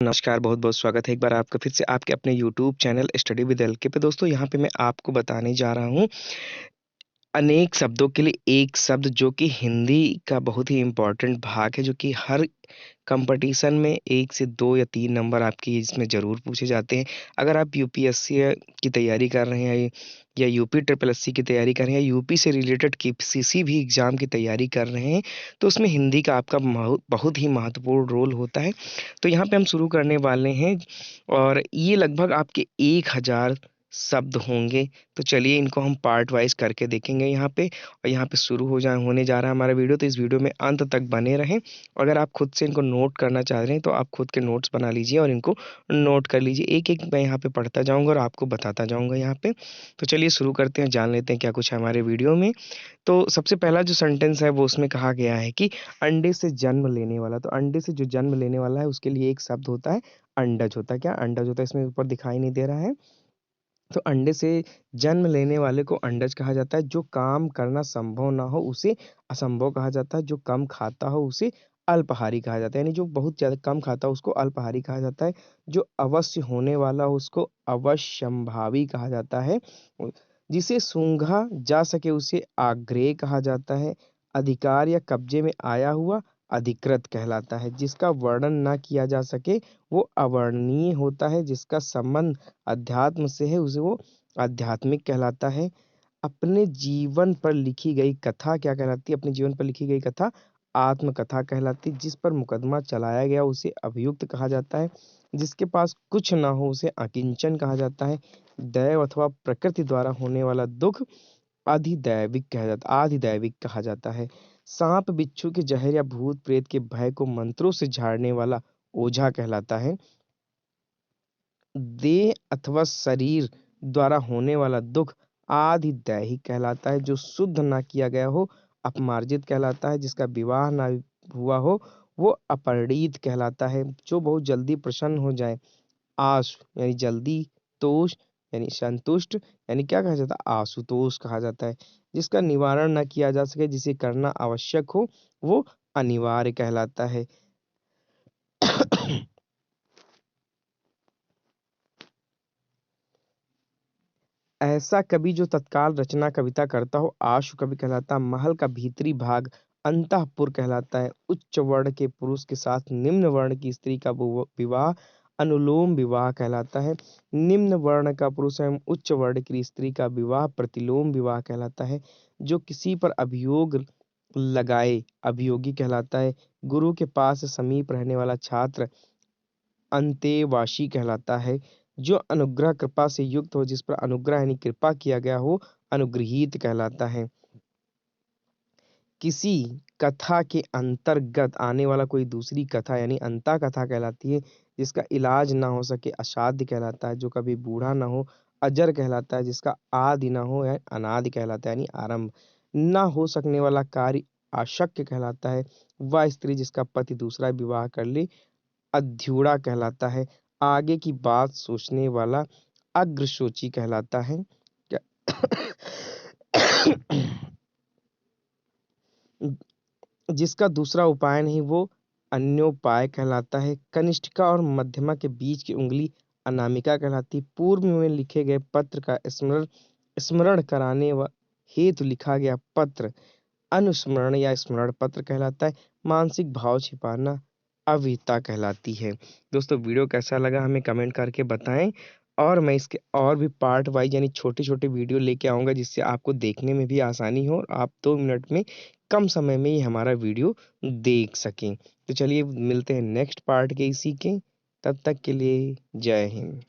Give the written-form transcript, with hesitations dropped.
नमस्कार, बहुत-बहुत स्वागत है एक बार आपका फिर से आपके अपने YouTube channel study with LK पे। दोस्तों यहाँ पे मैं आपको बताने जा रहा हूँ अनेक शब्दों के लिए एक शब्द जो कि हिंदी का बहुत ही इम्पोर्टेंट भाग है, जो कि हर कंपटीशन में 1 से 2 या 3 नंबर आपके इसमें ज़रूर पूछे जाते हैं। अगर आप यूपीएससी की तैयारी कर रहे हैं या यूपी ट्रिपल एससी की तैयारी कर रहे हैं या यूपी से रिलेटेड किसी भी एग्ज़ाम की तैयारी कर रहे हैं, तो उसमें हिंदी का आपका बहुत ही महत्वपूर्ण रोल होता है। तो यहाँ पे हम शुरू करने वाले हैं और ये लगभग आपके 1000 शब्द होंगे। तो चलिए इनको हम पार्ट वाइज़ करके देखेंगे यहाँ पे। और यहाँ पे शुरू होने जा रहा है हमारा वीडियो, तो इस वीडियो में अंत तक बने रहें। अगर आप खुद से इनको नोट करना चाह रहे हैं तो आप खुद के नोट्स बना लीजिए और इनको नोट कर लीजिए। एक-एक मैं यहाँ पे पढ़ता जाऊँगा और आपको बताता जाऊँगा यहाँ पे। तो चलिए शुरू करते हैं, जान लेते हैं क्या कुछ है हमारे वीडियो में। तो सबसे पहला जो सेंटेंस है वो उसमें कहा गया है कि अंडे से जन्म लेने वाला। तो अंडे से जो जन्म लेने वाला है उसके लिए एक शब्द होता है अंडज। होता है क्या? अंडज होता है। इसमें ऊपर दिखाई नहीं दे रहा है। तो अंडे से जन्म लेने वाले को अंडज कहा जाता है। जो काम करना संभव ना हो उसे असंभव कहा जाता है। जो कम खाता हो उसे अल्पाहारी कहा जाता है। यानी जो बहुत ज़्यादा कम खाता हो उसको अल्पाहारी कहा जाता है। जो अवश्य होने वाला हो उसको अवश्यंभावी कहा जाता है। जिसे सूंघा जा सके उसे आग्रेय कहा जाता है। अधिकार या कब्जे में आया हुआ अधिकृत कहलाता है। जिसका वर्णन ना किया जा सके वो अवर्णनीय होता है। जिसका संबंध अध्यात्म से है उसे वो आध्यात्मिक कहलाता है। अपने जीवन पर लिखी गई कथा क्या कहलाती है? अपने जीवन पर लिखी गई कथा आत्मकथा कहलाती है। जिस पर मुकदमा चलाया गया उसे अभियुक्त कहा जाता है। जिसके पास कुछ ना हो उसे अकिंचन कहा जाता है। दैव अथवा प्रकृति द्वारा होने वाला दुख आधिदैविक कहा जाता है। सांप बिच्छू के जहर या भूत प्रेत के भय को मंत्रों से झाड़ने वाला ओझा कहलाता है। देह अथवा शरीर द्वारा होने वाला दुख आधिदैहिक कहलाता है। जो शुद्ध ना किया गया हो अपमार्जित कहलाता है। जिसका विवाह ना हुआ हो वो अपरिणीत कहलाता है। जो बहुत जल्दी प्रसन्न हो जाए आशु यानी जल्दी, तोष यानी संतुष्ट यानी क्या कहा जाता है? आशुतोष कहा जाता है। जिसका निवारण न किया जा सके जिसे करना आवश्यक हो वो अनिवार्य कहलाता है। ऐसा कवि जो तत्काल रचना कविता करता हो आशु कवि कहलाता। महल का भीतरी भाग अंतःपुर कहलाता है। उच्च वर्ण के पुरुष के साथ निम्न वर्ण की स्त्री का विवाह अनुलोम विवाह कहलाता है। निम्न वर्ण का पुरुष एवं उच्च वर्ण की स्त्री का विवाह प्रतिलोम विवाह कहलाता है। जो किसी पर अभियोग लगाए अभियोगी कहलाता है। गुरु के पास समीप रहने वाला छात्र अंतेवासी कहलाता है। जो अनुग्रह कृपा से युक्त हो जिस पर अनुग्रह यानी कृपा किया गया हो अनुग्रहीत कहलाता है। किसी कथा के अंतर्गत आने वाला कोई दूसरी कथा यानी अंता कथा कहलाती है। जिसका इलाज ना हो सके असाध्य कहलाता है। जो कभी बूढ़ा ना हो अजर कहलाता है। जिसका आदि ना हो या अनादि कहलाता है यानी आरंभ ना हो सकने वाला कार्य अशक्य कहलाता है। वह स्त्री जिसका पति दूसरा विवाह कर ले अध्युड़ा कहलाता है। आगे की बात सोचने वाला अग्रसोची कहलाता है। क्या जिसका दूसरा उपाय नहीं वो अन्योपाय कहलाता है। कनिष्ठिका और मध्यमा के बीच की उंगली अनामिका कहलाती। पूर्व में लिखे गए पत्र का स्मरण स्मरण कराने हेतु लिखा गया पत्र अनुस्मरण या स्मरण पत्र कहलाता है। मानसिक भाव छिपाना अविहिता कहलाती है। दोस्तों वीडियो कैसा लगा हमें कमेंट करके बताएं और मैं इसके और भी पार्ट वाइज यानी छोटे-छोटे वीडियो लेके आऊँगा जिससे आपको देखने में भी आसानी हो और आप 2 मिनट में कम समय में ही हमारा वीडियो देख सकें। तो चलिए मिलते हैं नेक्स्ट पार्ट के इसी के, तब तक के लिए जय हिंद।